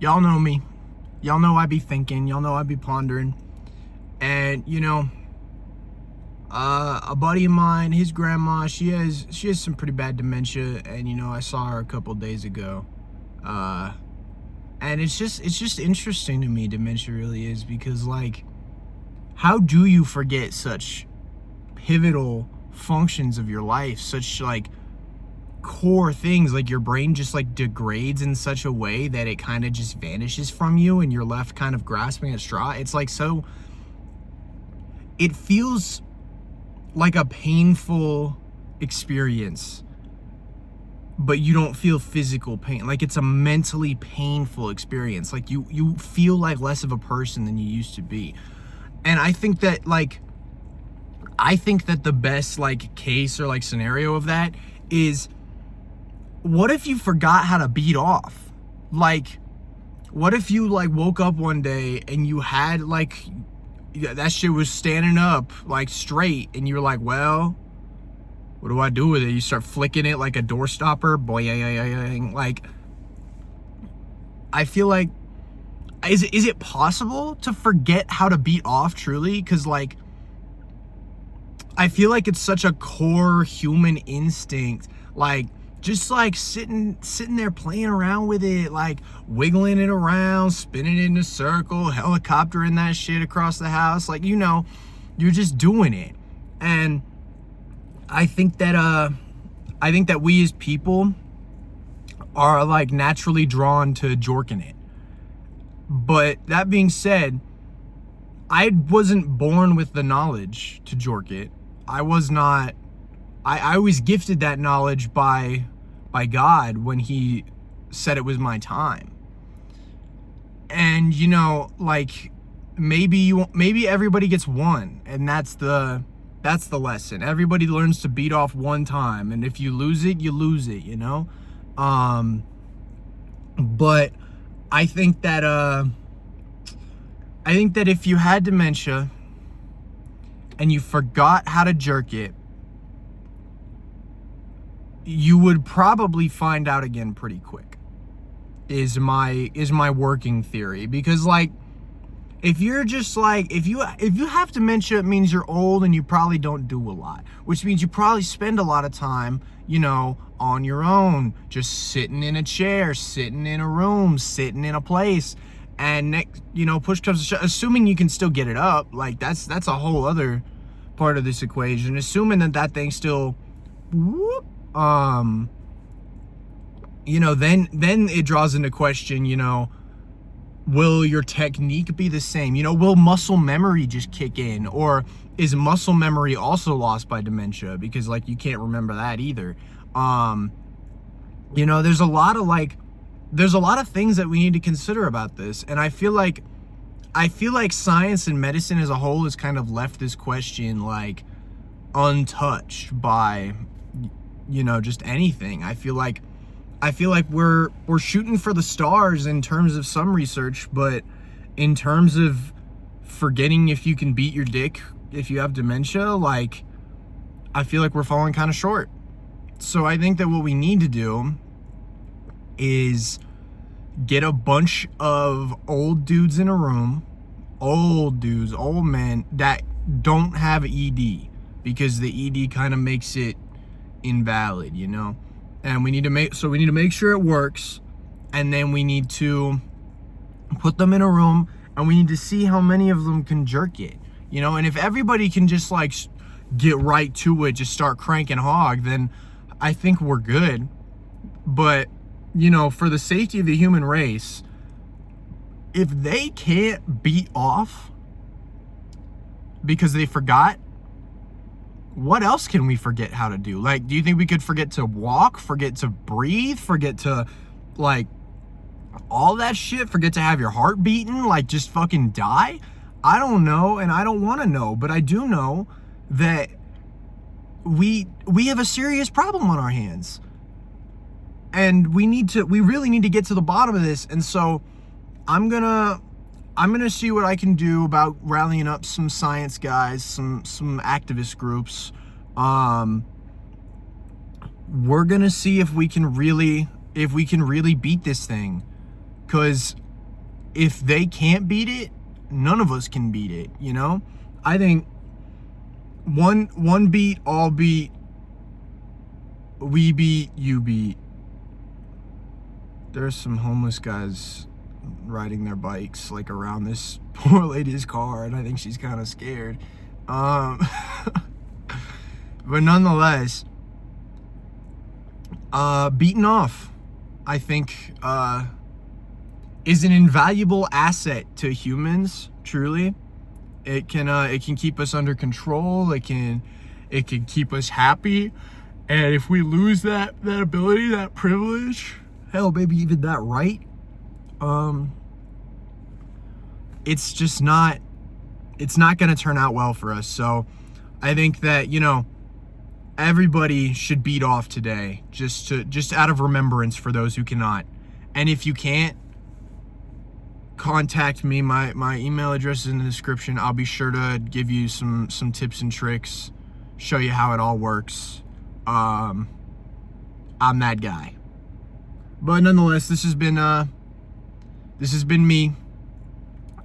y'all know me. Y'all know I be thinking. Y'all know I be pondering. And a buddy of mine, his grandma, she has some pretty bad dementia, and I saw her a couple days ago. And it's just interesting to me. Dementia really is, because like, how do you forget such pivotal functions of your life, such like core things? Like, your brain just like degrades in such a way that it kind of just vanishes from you, and you're left kind of grasping at straw. It's like, so it feels like a painful experience, but you don't feel physical pain. Like, it's a mentally painful experience. Like, you feel like less of a person than you used to be. And I think that the best like case or like scenario of that is, what if you forgot how to beat off? Like, what if you like woke up one day and you had like, that shit was standing up like straight, and you're like, well, what do I do with it? You start flicking it like a door stopper, boing. Like, I feel like, is it possible to forget how to beat off truly? Because like, I feel like it's such a core human instinct, like just like sitting there playing around with it, like wiggling it around, spinning it in a circle, helicoptering that shit across the house, like, you're just doing it. And I think that we as people are like naturally drawn to jorking it. But that being said, I wasn't born with the knowledge to jork it. I was not. I was gifted that knowledge by God when He said it was my time. And like, maybe everybody gets one, and that's the lesson. Everybody learns to beat off one time, and if you lose it, you lose it. But I think that if you had dementia and you forgot how to jerk it, you would probably find out again pretty quick, is my working theory. Because like, if you're just like, if you have dementia, it means you're old and you probably don't do a lot, which means you probably spend a lot of time, on your own, just sitting in a chair, sitting in a room, sitting in a place. And next, push comes to shove, assuming you can still get it up, like that's a whole other part of this equation. Assuming that thing still, then it draws into question, will your technique be the same? Will muscle memory just kick in? Or is muscle memory also lost by dementia? Because like, you can't remember that either. There's a lot of things that we need to consider about this. And I feel like science and medicine as a whole has kind of left this question like untouched by, just anything. I feel like we're shooting for the stars in terms of some research, but in terms of forgetting if you can beat your dick if you have dementia, like, I feel like we're falling kind of short. So I think that what we need to do is get a bunch of old dudes in a room, old dudes, old men that don't have ED, because the ED kind of makes it invalid, and we need to make sure it works. And then we need to put them in a room, and we need to see how many of them can jerk it, and if everybody can just like get right to it, just start cranking hog, then I think we're good. But for the safety of the human race, if they can't beat off because they forgot, what else can we forget how to do? Like, do you think we could forget to walk, forget to breathe, forget to, like, all that shit, forget to have your heart beating, like, just fucking die? I don't know, and I don't want to know, but I do know that we have a serious problem on our hands. And we really need to get to the bottom of this. And so I'm gonna see what I can do about rallying up some science guys, some activist groups. We're gonna see if we can really beat this thing, because if they can't beat it, none of us can beat it, you know? I think one beat, all beat, we beat, you beat. There's some homeless guys riding their bikes like around this poor lady's car, and I think she's kind of scared. But nonetheless, beating off, I think, is an invaluable asset to humans. Truly, it can keep us under control. It can keep us happy, and if we lose that ability, that privilege, hell, maybe even that right, it's just not, it's not going to turn out well for us. So I think that, you know, everybody should beat off today, just out of remembrance for those who cannot. And if you can't, contact me. My email address is in the description. I'll be sure to give you some tips and tricks, show you how it all works. I'm that guy. But nonetheless, this has been me,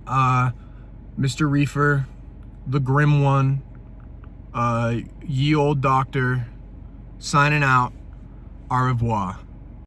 Mr. Reefer, the Grim One, ye old doctor, signing out. Au revoir.